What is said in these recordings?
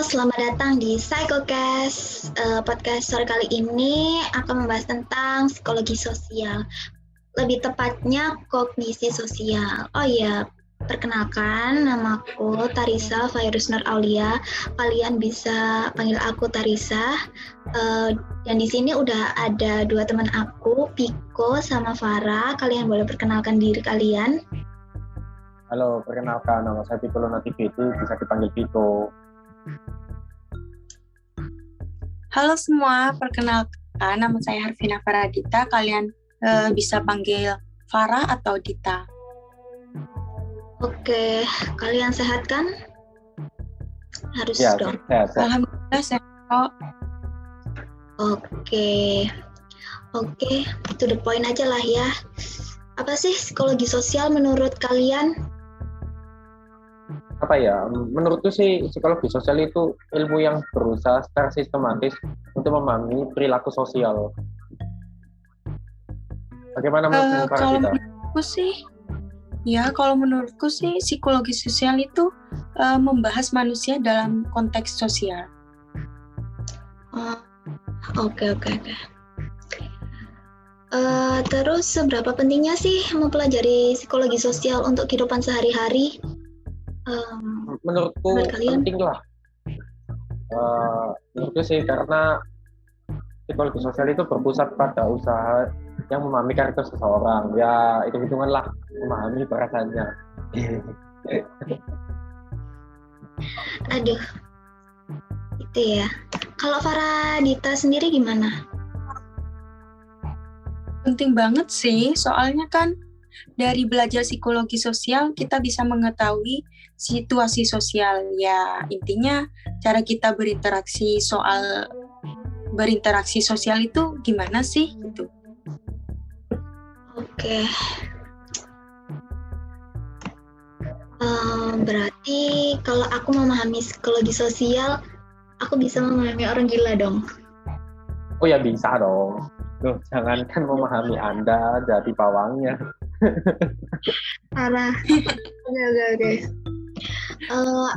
Selamat datang di Psychocast. Podcast sore kali ini akan membahas tentang psikologi sosial. Lebih tepatnya kognisi sosial. Oh iya, perkenalkan namaku Tarisa Fairuz Nur Aulia. Kalian bisa panggil aku Tarisa. Dan di sini udah ada dua teman aku, Piko sama Farah. Kalian boleh perkenalkan diri kalian. Halo, perkenalkan nama saya Piko Lunativity, bisa dipanggil Piko. Halo semua, perkenalkan nama saya Harvina Faradita. Kalian bisa panggil Farah atau Dita. Oke, kalian sehat kan? Harus Ya, dong. sehat. Alhamdulillah sehat kok. Oke, to the point aja lah ya. Apa sih psikologi sosial menurut kalian? Apa ya, menurutku sih psikologi sosial itu ilmu yang berusaha secara sistematis untuk memahami perilaku sosial. Bagaimana menurut Kalau Faradita? menurutku sih psikologi sosial itu membahas manusia dalam konteks sosial. Oke. Terus seberapa pentingnya sih mempelajari psikologi sosial untuk kehidupan sehari-hari? Menurutku menurut kalian? penting lah. Menurutku sih karena psikologi sosial itu berpusat pada usaha yang memahami karakter seseorang. Ya, itu hitunganlah memahami perasaannya. Aduh, itu ya. Kalau Faradita sendiri gimana? Penting banget sih, soalnya kan dari belajar psikologi sosial kita bisa mengetahui situasi sosial. Ya, intinya cara kita berinteraksi sosial itu gimana sih gitu. Oke. Berarti kalau aku memahami psikologi sosial, aku bisa memahami orang gila dong. Oh ya, bisa dong. Loh, jangankan memahami Anda jadi pawangnya. Parah. Oke.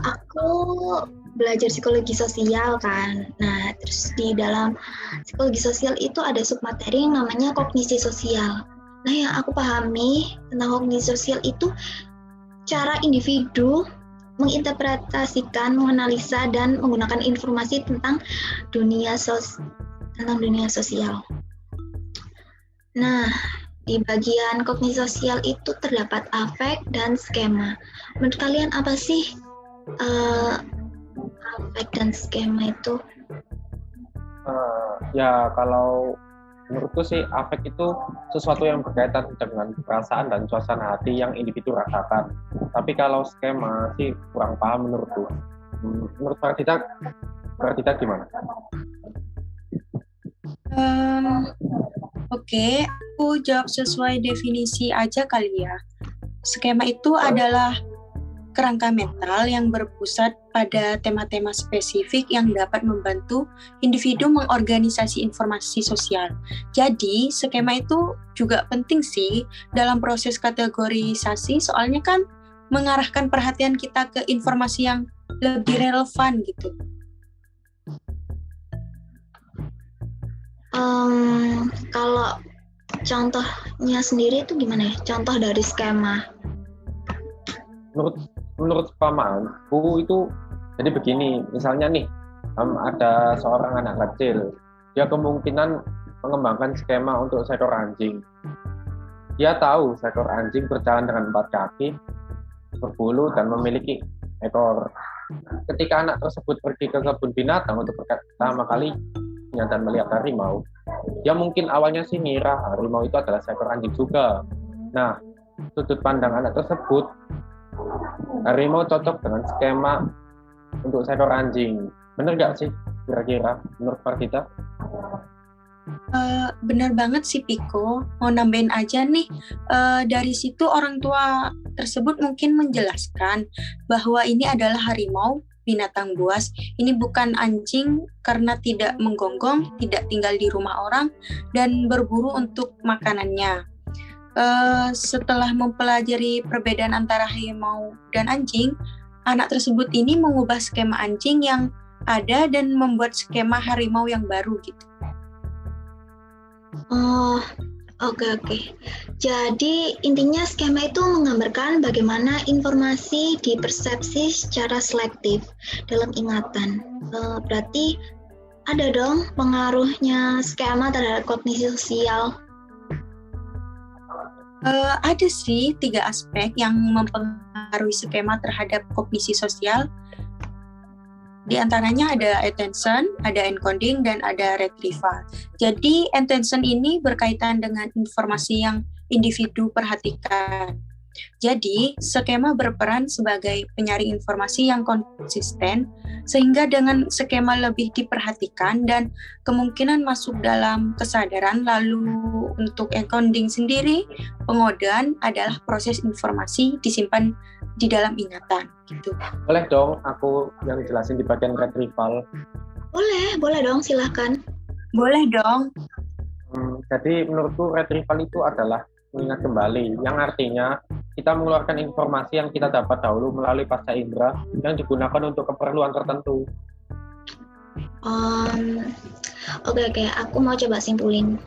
Aku belajar psikologi sosial kan. Nah, terus di dalam psikologi sosial itu ada submateri yang namanya kognisi sosial. Nah, yang aku pahami tentang kognisi sosial itu cara individu menginterpretasikan, menganalisa, dan menggunakan informasi tentang dunia sosial. Nah, di bagian kognisi sosial itu terdapat afek dan skema. Menurut kalian apa sih afek dan skema itu? Ya, kalau menurutku sih afek itu sesuatu yang berkaitan dengan perasaan dan suasana hati yang individu rasakan. Tapi kalau skema sih kurang paham menurutku. Menurut Faradita gimana? Oke, aku jawab sesuai definisi aja kali ya. Skema itu adalah kerangka mental yang berpusat pada tema-tema spesifik yang dapat membantu individu mengorganisasi informasi sosial. Jadi, skema itu juga penting sih dalam proses kategorisasi, soalnya kan mengarahkan perhatian kita ke informasi yang lebih relevan gitu. Kalau contohnya sendiri itu gimana ya? Contoh dari skema. Menurut pemahamanku itu jadi begini, misalnya nih ada seorang anak kecil, dia kemungkinan mengembangkan skema untuk seekor anjing. Dia tahu seekor anjing berjalan dengan 4 kaki, berbulu dan memiliki ekor. Ketika anak tersebut pergi ke kebun binatang untuk pertama kalinya dan melihat harimau, dia mungkin awalnya sih ngira harimau itu adalah seekor anjing juga. Nah, sudut pandang anak tersebut, harimau cocok dengan skema untuk seekor anjing. Bener nggak sih kira-kira menurut Faradita? Bener banget sih Piko. Mau nambahin aja nih, dari situ orang tua tersebut mungkin menjelaskan bahwa ini adalah harimau, binatang buas. Ini bukan anjing karena tidak menggonggong, tidak tinggal di rumah orang, dan berburu untuk makanannya. Setelah mempelajari perbedaan antara harimau dan anjing, anak tersebut ini mengubah skema anjing yang ada dan membuat skema harimau yang baru gitu. Oh, oke. Jadi intinya skema itu menggambarkan bagaimana informasi dipersepsi secara selektif dalam ingatan. Berarti ada dong pengaruhnya skema terhadap kognisi sosial. Ada sih 3 aspek yang mempengaruhi skema terhadap kognisi sosial. Di antaranya ada attention, ada encoding, dan ada retrieval. Jadi attention ini berkaitan dengan informasi yang individu perhatikan. Jadi skema berperan sebagai penyaring informasi yang konsisten, sehingga dengan skema lebih diperhatikan dan kemungkinan masuk dalam kesadaran. Lalu untuk encoding sendiri, pengodaan adalah proses informasi disimpan di dalam ingatan gitu. Boleh dong aku yang jelasin di bagian retrieval? Boleh dong, silahkan. Boleh dong. Jadi menurutku retrieval itu adalah mengingat kembali, yang artinya kita mengeluarkan informasi yang kita dapat dahulu melalui pasca indera yang digunakan untuk keperluan tertentu. Oke, aku mau coba simpulin.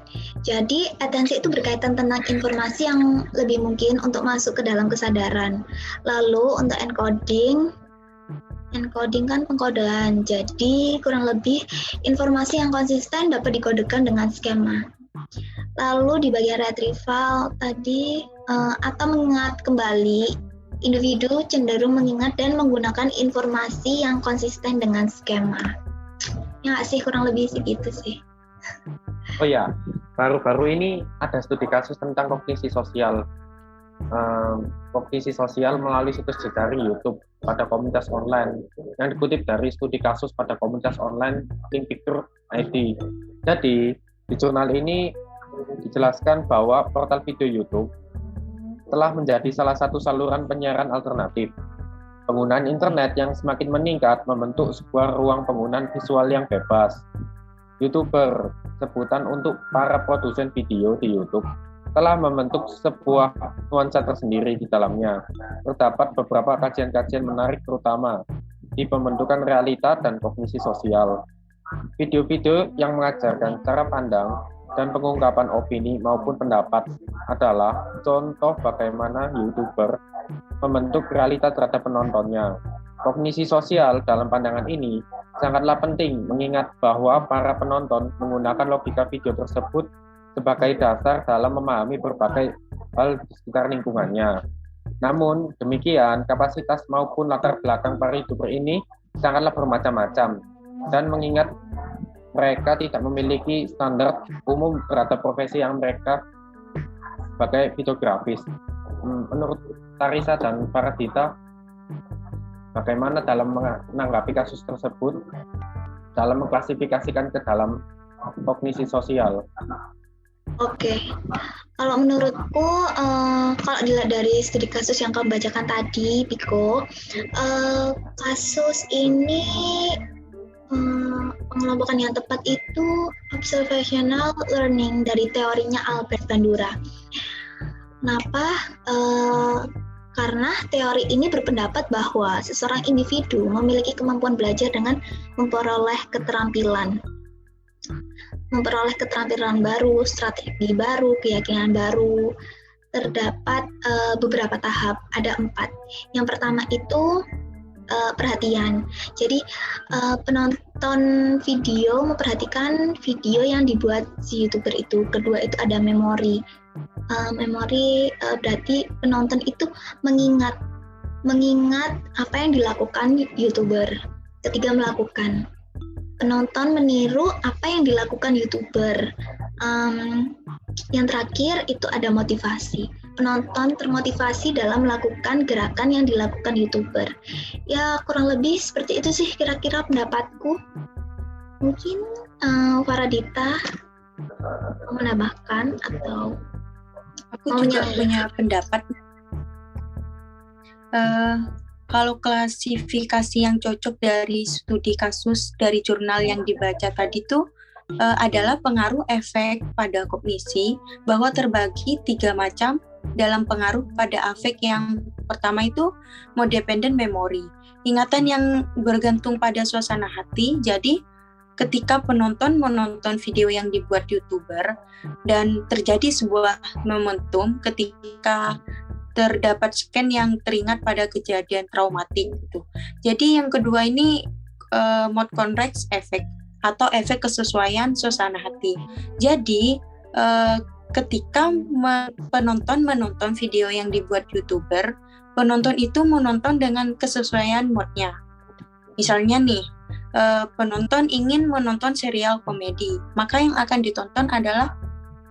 Jadi atensi itu berkaitan tentang informasi yang lebih mungkin untuk masuk ke dalam kesadaran. Lalu untuk encoding kan pengkodaan. Jadi kurang lebih informasi yang konsisten dapat dikodekan dengan skema. Lalu di bagian retrieval tadi atau mengingat kembali, individu cenderung mengingat dan menggunakan informasi yang konsisten dengan skema. Ya nggak sih, kurang lebih segitu sih. Oh ya, baru-baru ini ada studi kasus tentang kognisi sosial. Kognisi sosial melalui situs jejaring YouTube pada komunitas online yang dikutip dari studi kasus pada komunitas online Think Picture ID. Jadi di jurnal ini dijelaskan bahwa portal video YouTube telah menjadi salah satu saluran penyiaran alternatif. Penggunaan internet yang semakin meningkat membentuk sebuah ruang penggunaan visual yang bebas. YouTuber, sebutan untuk para produsen video di YouTube, telah membentuk sebuah nuansa tersendiri di dalamnya. Terdapat beberapa kajian-kajian menarik terutama di pembentukan realita dan kognisi sosial. Video-video yang mengajarkan cara pandang dan pengungkapan opini maupun pendapat adalah contoh bagaimana YouTuber membentuk realita terhadap penontonnya. Kognisi sosial dalam pandangan ini sangatlah penting mengingat bahwa para penonton menggunakan logika video tersebut sebagai dasar dalam memahami berbagai hal di sekitar lingkungannya. Namun demikian, kapasitas maupun latar belakang para YouTuber ini sangatlah bermacam-macam dan mengingat mereka tidak memiliki standar umum terhadap profesi yang mereka sebagai videografis. Menurut Tarisa dan Faradita, bagaimana dalam menanggapi kasus tersebut dalam mengklasifikasikan ke dalam kognisi sosial? Oke, kalau menurutku, kalau dilihat dari studi kasus yang kamu bacakan tadi, Piko, kasus ini pengelompokan yang tepat itu observational learning dari teorinya Albert Bandura. Kenapa? Karena teori ini berpendapat bahwa seseorang individu memiliki kemampuan belajar dengan memperoleh keterampilan baru, strategi baru, keyakinan baru. Terdapat beberapa tahap, ada 4. Yang pertama itu perhatian. Jadi penonton video memperhatikan video yang dibuat si YouTuber itu. Kedua itu ada memori. Berarti penonton itu mengingat apa yang dilakukan YouTuber. Ketiga, melakukan. Penonton meniru apa yang dilakukan YouTuber. Yang terakhir itu ada motivasi. Penonton termotivasi dalam melakukan gerakan yang dilakukan YouTuber. Ya kurang lebih seperti itu sih kira-kira pendapatku. Mungkin Faradita mau menambahkan atau aku juga punya pendapat. Kalau klasifikasi yang cocok dari studi kasus dari jurnal yang dibaca tadi itu adalah pengaruh efek pada kognisi bahwa terbagi 3 macam dalam pengaruh pada afek yang pertama itu mode dependent memory. Ingatan yang bergantung pada suasana hati. Jadi ketika penonton menonton video yang dibuat YouTuber dan terjadi sebuah momentum ketika terdapat scan yang teringat pada kejadian traumatik gitu. Jadi yang kedua ini mode context effect atau efek kesesuaian suasana hati. Jadi ketika penonton menonton video yang dibuat YouTuber, penonton itu menonton dengan kesesuaian mode-nya. Misalnya nih, penonton ingin menonton serial komedi, maka yang akan ditonton adalah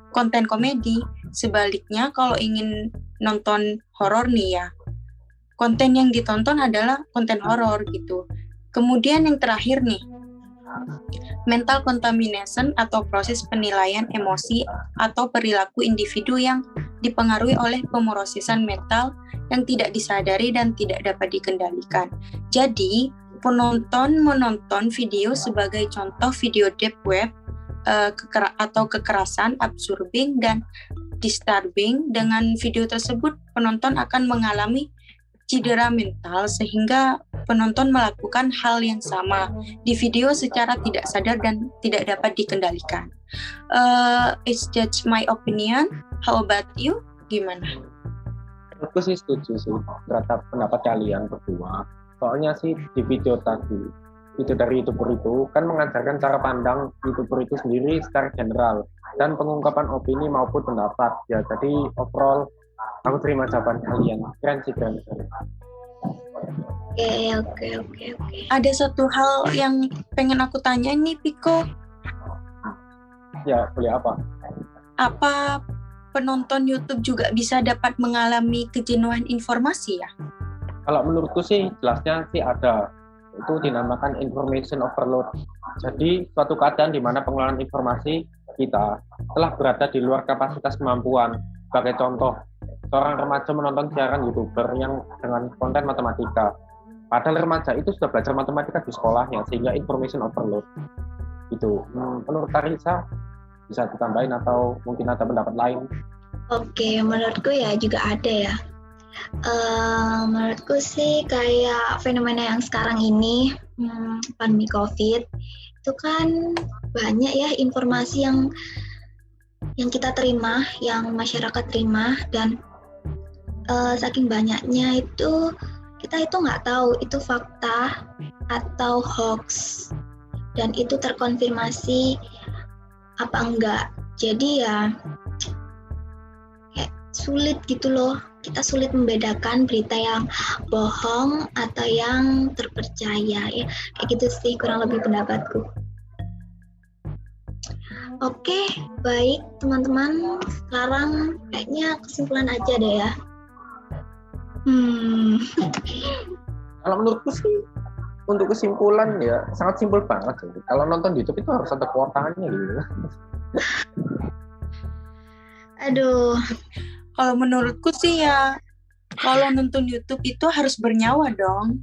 konten komedi. Sebaliknya kalau ingin nonton horor nih ya, konten yang ditonton adalah konten horor gitu. Kemudian yang terakhir nih, mental contamination atau proses penilaian emosi atau perilaku individu yang dipengaruhi oleh pemrosesan mental yang tidak disadari dan tidak dapat dikendalikan. Jadi, penonton menonton video sebagai contoh video deep web atau kekerasan, absorbing, dan disturbing. Dengan video tersebut, penonton akan mengalami cedera mental sehingga penonton melakukan hal yang sama di video secara tidak sadar dan tidak dapat dikendalikan. It's just my opinion. How about you? Gimana? Aku sih setuju sih terhadap pendapat kalian berdua. Soalnya sih di video tadi, video dari YouTuber itu kan mengajarkan cara pandang YouTuber itu sendiri secara general dan pengungkapan opini maupun pendapat. Ya, jadi overall aku terima jawaban kalian. Keren sih, keren. Oke. Ada satu hal yang pengen aku tanya nih, Piko. Ya, boleh apa? Apa penonton YouTube juga bisa dapat mengalami kejenuhan informasi ya? Kalau menurutku sih jelasnya sih ada. Itu dinamakan information overload. Jadi suatu keadaan di mana pengelolaan informasi kita telah berada di luar kapasitas kemampuan. Sebagai contoh, seorang remaja menonton siaran YouTuber yang dengan konten matematika. Padahal remaja itu sudah belajar matematika di sekolahnya, sehingga information overload. Itu menurut Karisa bisa ditambahin atau mungkin ada pendapat lain? Oke, menurutku ya juga ada ya. Menurutku sih kayak fenomena yang sekarang ini, pandemi COVID, itu kan banyak ya informasi yang kita terima, yang masyarakat terima, dan saking banyaknya itu kita itu nggak tahu itu fakta atau hoax, dan itu terkonfirmasi apa enggak. Jadi ya kayak sulit gitu loh, kita sulit membedakan berita yang bohong atau yang terpercaya ya, kayak gitu sih kurang lebih pendapatku. Oke, baik teman-teman, sekarang kayaknya kesimpulan aja deh ya. Kalau menurutku sih untuk kesimpulan ya sangat simpel banget sih. Kalau nonton YouTube itu harus ada kuotanya gitu. Aduh. Kalau menurutku sih ya, kalau nonton YouTube itu harus bernyawa dong.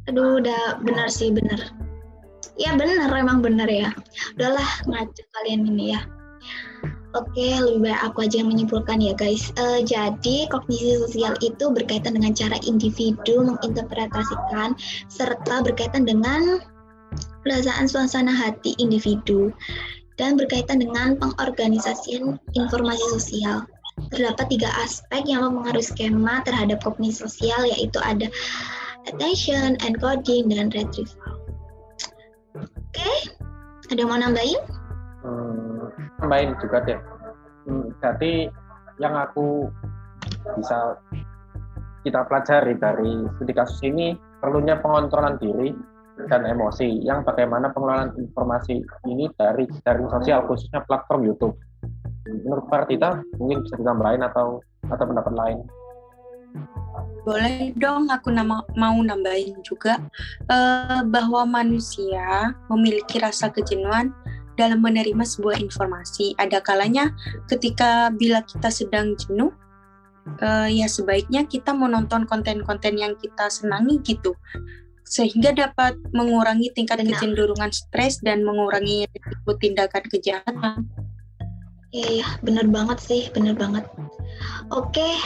Aduh, udah benar sih, benar. Ya benar, emang benar ya. Udahlah, ngaco kalian ini ya. Oke, lebih baik aku aja yang menyimpulkan ya guys. Jadi kognisi sosial itu berkaitan dengan cara individu menginterpretasikan serta berkaitan dengan perasaan suasana hati individu dan berkaitan dengan pengorganisasian informasi sosial. Terdapat 3 aspek yang mempengaruhi skema terhadap kognisi sosial, yaitu ada attention, encoding, dan retrieval. Oke, ada yang mau nambahin? Tambahin juga deh. Jadi yang aku bisa kita pelajari dari studi kasus ini perlunya pengontrolan diri dan emosi yang bagaimana pengelolaan informasi ini dari jaring sosial khususnya platform YouTube. Menurut Partita mungkin bisa ditambahin atau pendapat lain? Boleh dong, aku mau nambahin juga bahwa manusia memiliki rasa kejenuhan dalam menerima sebuah informasi. Ada kalanya ketika bila kita sedang jenuh, ya sebaiknya kita menonton konten-konten yang kita senangi gitu, sehingga dapat mengurangi tingkat kecenderungan stres dan mengurangi risiko tindakan kejahatan. Iya, bener banget sih, bener banget. Oke,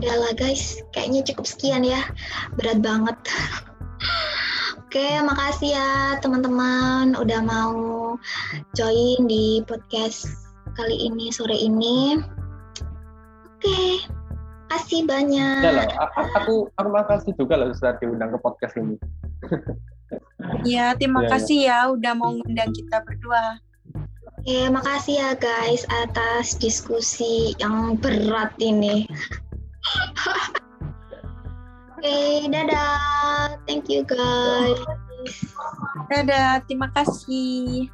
udahlah guys, kayaknya cukup sekian ya. Berat banget. Oke, makasih ya teman-teman udah mau join di podcast kali ini, sore ini. Oke, kasih banyak. Ya loh, aku makasih juga loh sudah diundang ke podcast ini. Ya, terima Iya, kasih ya udah mau ngundang kita berdua. Oke, makasih ya guys atas diskusi yang berat ini. Oke, dadah. Thank you guys. Dadah, terima kasih.